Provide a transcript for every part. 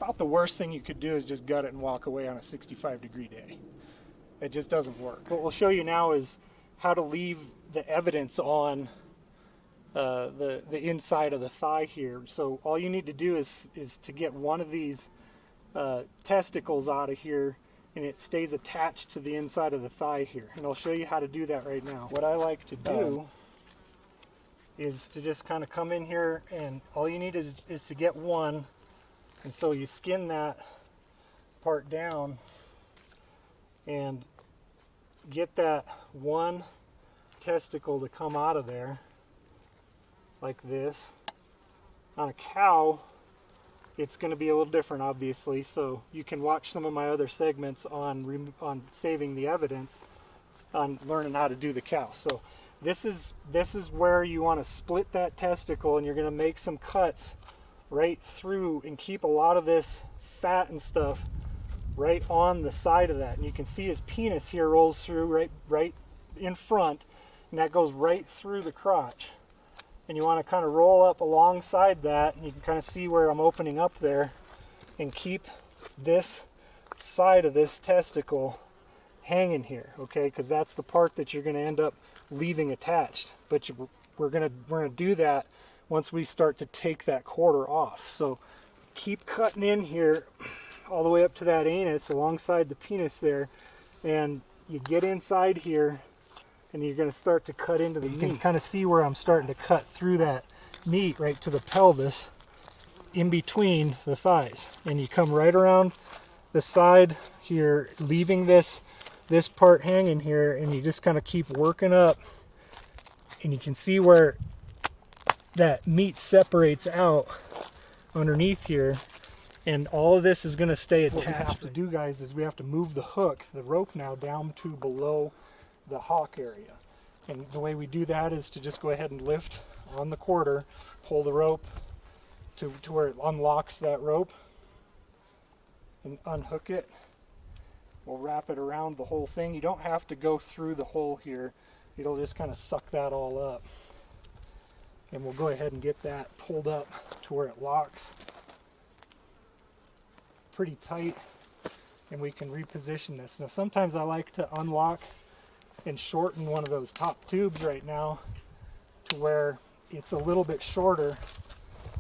about the worst thing you could do is just gut it and walk away on a 65-degree day. It just doesn't work. What we'll show you now is how to leave the evidence on the inside of the thigh here. So all you need to do is to get one of these testicles out of here, and it stays attached to the inside of the thigh here. And I'll show you how to do that right now. What I like to do is to just kind of come in here, and all you need is to get one. And so you skin that part down and get that one testicle to come out of there like this. On a cow, it's going to be a little different, obviously, so you can watch some of my other segments on saving the evidence, on learning how to do the cow. So this is where you want to split that testicle, and you're going to make some cuts right through and keep a lot of this fat and stuff right on the side of that. And you can see his penis here rolls through right in front, and that goes right through the crotch. And you want to kind of roll up alongside that, and you can kind of see where I'm opening up there, and keep this side of this testicle hanging here, okay? Because that's the part that you're going to end up leaving attached. But we're going to do that once we start to take that quarter off. So keep cutting in here all the way up to that anus alongside the penis there, and you get inside here, and you're going to start to cut into the meat. You can kind of see where I'm starting to cut through that meat right to the pelvis in between the thighs. And you come right around the side here, leaving this part hanging here, and you just kind of keep working up, and you can see where that meat separates out underneath here, and all of this is going to stay attached. What we have to do, guys, is we have to move the hook, the rope now, down to below the hock area. And the way we do that is to just go ahead and lift on the quarter, pull the rope to where it unlocks that rope, and unhook it. We'll wrap it around the whole thing. You don't have to go through the hole here. It'll just kind of suck that all up. And we'll go ahead and get that pulled up to where it locks pretty tight, and we can reposition this. Now sometimes I like to unlock and shorten one of those top tubes right now to where it's a little bit shorter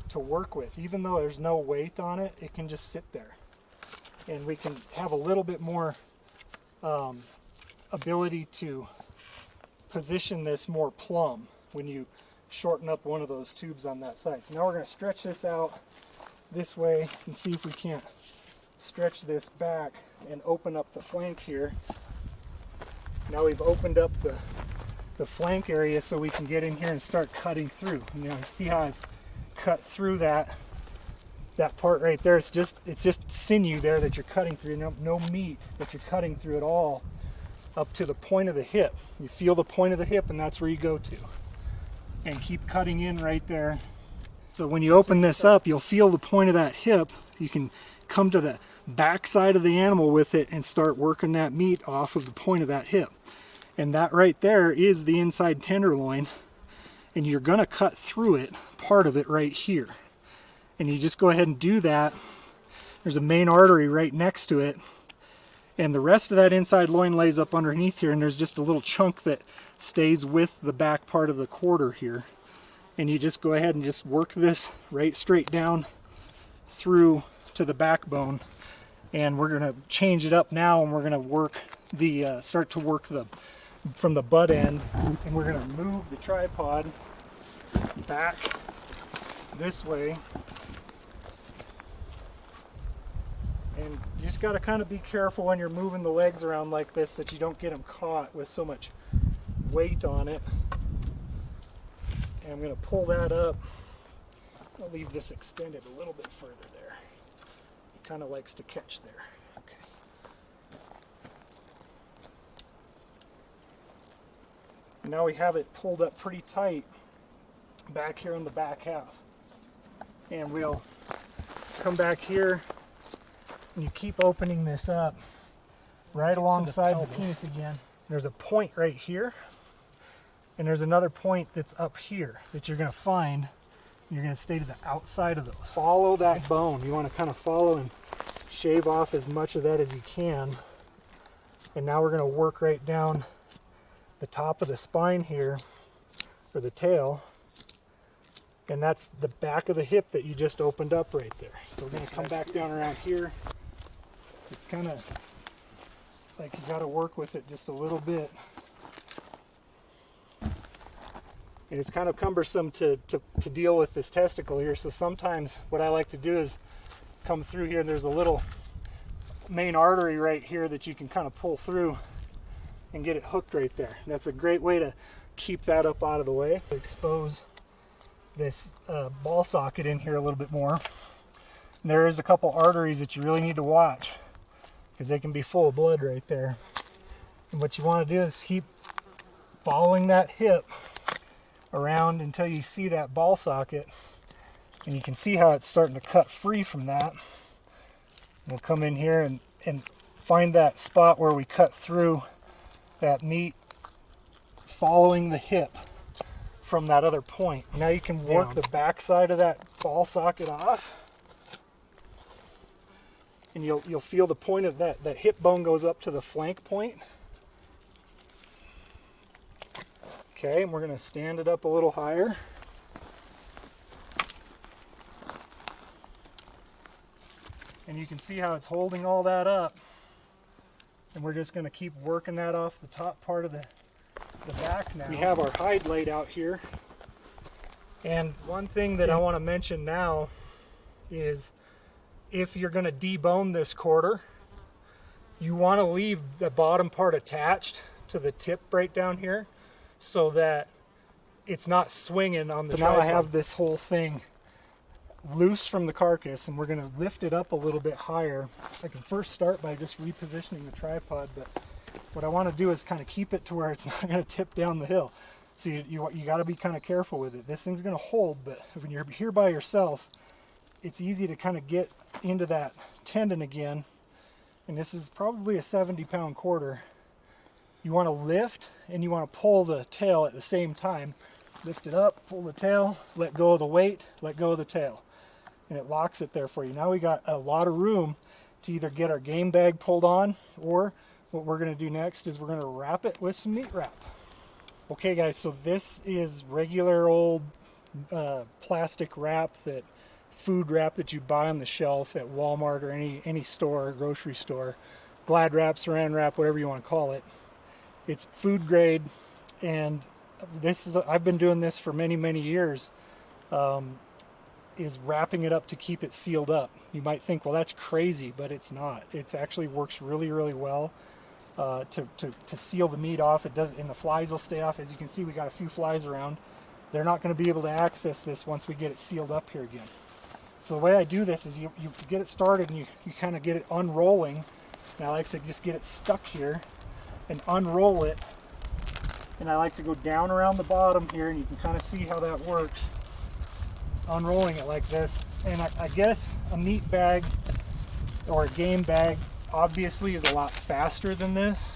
to work with. Even though there's no weight on it, it can just sit there, and we can have a little bit more ability to position this more plumb when you shorten up one of those tubes on that side. So now we're going to stretch this out this way and see if we can't stretch this back and open up the flank here. Now we've opened up the flank area so we can get in here and start cutting through. You know, see how I've cut through that part right there. It's just sinew there that you're cutting through. No meat that you're cutting through at all, up to the point of the hip. You feel the point of the hip, and that's where you go to. And keep cutting in right there. So when you open this up, you'll feel the point of that hip. You can come to the back side of the animal with it and start working that meat off of the point of that hip. And that right there is the inside tenderloin, and you're going to cut through it, part of it right here. And you just go ahead and do that. There's a main artery right next to it, and the rest of that inside loin lays up underneath here, and there's just a little chunk that stays with the back part of the quarter here. And you just go ahead and just work this right straight down through to the backbone. And we're going to change it up now, and we're going to work the start to work from the butt end, and we're going to move the tripod back this way. And you just got to kind of be careful when you're moving the legs around like this that you don't get them caught with so much weight on it. And I'm going to pull that up. I'll leave this extended a little bit further there. It kind of likes to catch there. Okay. And now we have it pulled up pretty tight back here in the back half. And we'll come back here, and you keep opening this up right alongside the penis again. There's a point right here, and there's another point that's up here that you're going to find You're going to stay to the outside of those. Follow that bone. You want to kind of follow and shave off as much of that as you can. And now we're going to work right down the top of the spine here, or the tail. And that's the back of the hip that you just opened up right there. So we're going to come back down around here. It's kind of like you got to work with it just a little bit. And it's kind of cumbersome to deal with this testicle here. So sometimes what I like to do is come through here, and there's a little main artery right here that you can kind of pull through and get it hooked right there. And that's a great way to keep that up out of the way. Expose this ball socket in here a little bit more. And there is a couple arteries that you really need to watch because they can be full of blood right there. And what you want to do is keep following that hip around until you see that ball socket, and you can see how it's starting to cut free from that. We'll come in here and find that spot where we cut through that meat, following the hip from that other point. Now you can work the back side of that ball socket off, and you'll feel the point of that hip bone goes up to the flank point. Okay, and we're going to stand it up a little higher. And you can see how it's holding all that up. And we're just going to keep working that off the top part of the back now. We have our hide laid out here. And one thing that I want to mention now is if you're going to debone this quarter, you want to leave the bottom part attached to the tip right down here, so that it's not swinging on the tripod. Now I have this whole thing loose from the carcass, and we're going to lift it up a little bit higher. I can first start by just repositioning the tripod, but what I want to do is kind of keep it to where it's not going to tip down the hill. So you got to be kind of careful with it. This thing's going to hold, but when you're here by yourself, it's easy to kind of get into that tendon again. And this is probably a 70-pound quarter. You want to lift and you want to pull the tail at the same time. Lift it up, pull the tail, let go of the weight, let go of the tail. And it locks it there for you. Now we got a lot of room to either get our game bag pulled on, or what we're going to do next is we're going to wrap it with some meat wrap. Okay guys, so this is regular old plastic wrap, that food wrap that you buy on the shelf at Walmart or any store, grocery store. Glad wrap, saran wrap, whatever you want to call it. It's food grade, and this is I've been doing this for many years. Is wrapping it up to keep it sealed up. You might think, well, that's crazy, but it's not. It actually works really well to seal the meat off. It does, and the flies will stay off. As you can see, we got a few flies around. They're not going to be able to access this once we get it sealed up here again. So the way I do this is you get it started and you kind of get it unrolling. And I like to just get it stuck here and unroll it, and I like to go down around the bottom here, and you can kind of see how that works, unrolling it like this. And I guess a meat bag or a game bag obviously is a lot faster than this,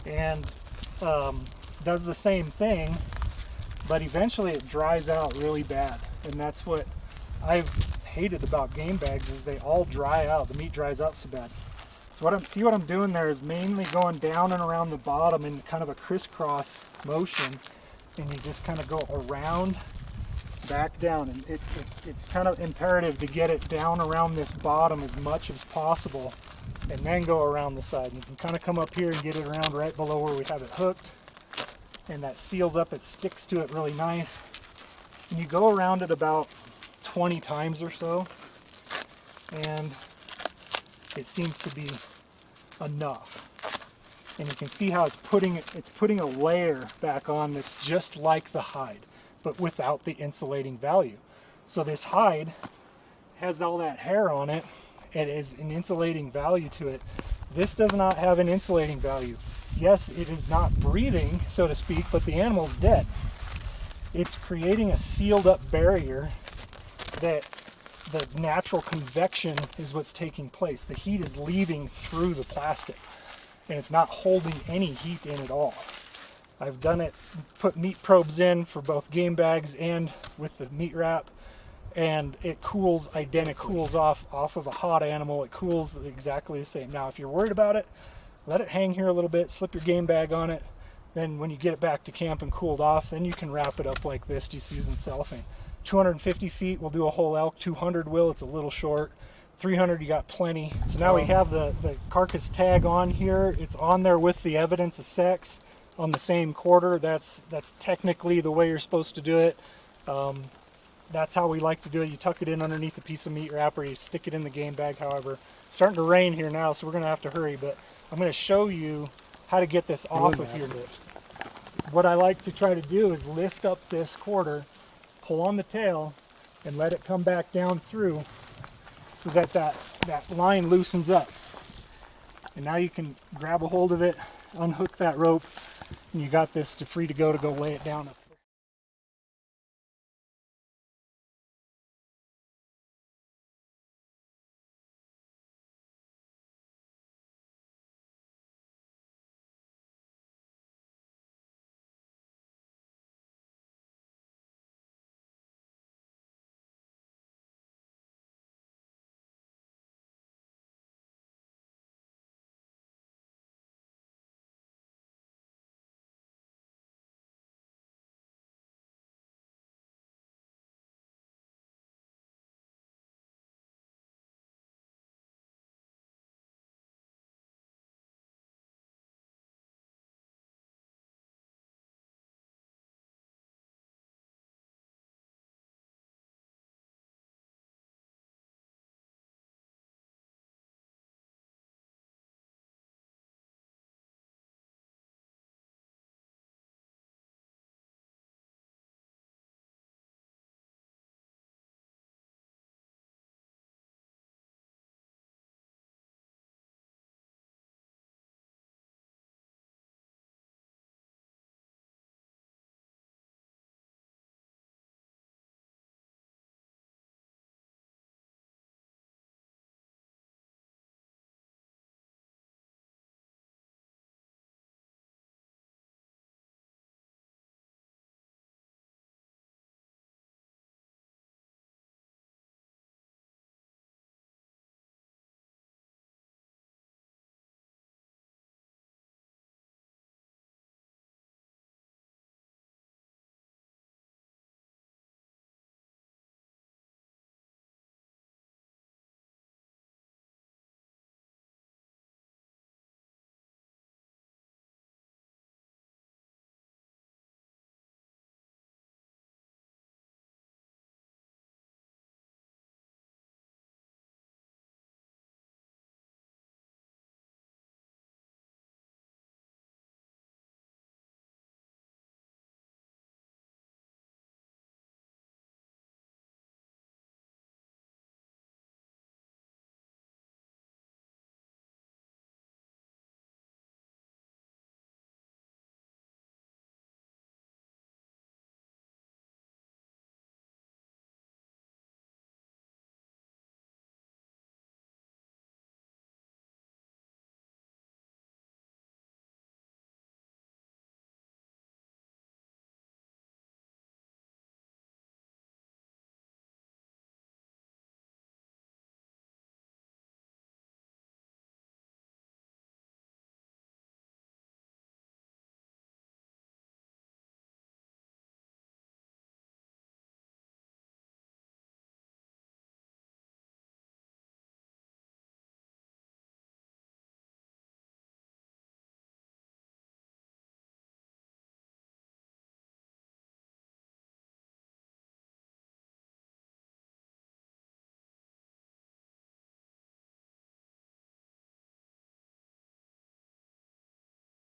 and does the same thing, but eventually it dries out really bad. And that's what I've hated about game bags, is they all dry out. The meat dries out so bad. See what I'm doing there is mainly going down and around the bottom in kind of a crisscross motion, and you just kind of go around, back down, and it's kind of imperative to get it down around this bottom as much as possible, and then go around the side. And you can kind of come up here and get it around right below where we have it hooked, and that seals up, it sticks to it really nice. And you go around it about 20 times or so, and it seems to be enough. And you can see how it's putting a layer back on that's just like the hide, but without the insulating value. So this hide has all that hair on it, and is an insulating value to it. This does not have an insulating value. Yes, it is not breathing, so to speak, but the animal's dead. It's creating a sealed up barrier that the natural convection is what's taking place. The heat is leaving through the plastic, and it's not holding any heat in at all. I've done it, put meat probes in for both game bags and with the meat wrap, and it cools identically. It cools off of a hot animal. It cools exactly the same. Now, if you're worried about it, let it hang here a little bit, slip your game bag on it. Then when you get it back to camp and cooled off, then you can wrap it up like this, just using cellophane. 250 feet, we'll do a whole elk. 200 will, it's a little short. 300, you got plenty. So now we have the carcass tag on here. It's on there with the evidence of sex on the same quarter. That's technically the way you're supposed to do it. That's how we like to do it. You tuck it in underneath a piece of meat wrap, or you stick it in the game bag. However, it's starting to rain here now, so we're going to have to hurry, but I'm going to show you how to get this off of here. What I like to try to do is lift up this quarter, pull on the tail, and let it come back down through so that line loosens up. And now you can grab a hold of it, unhook that rope, and you got this free to go lay it down up.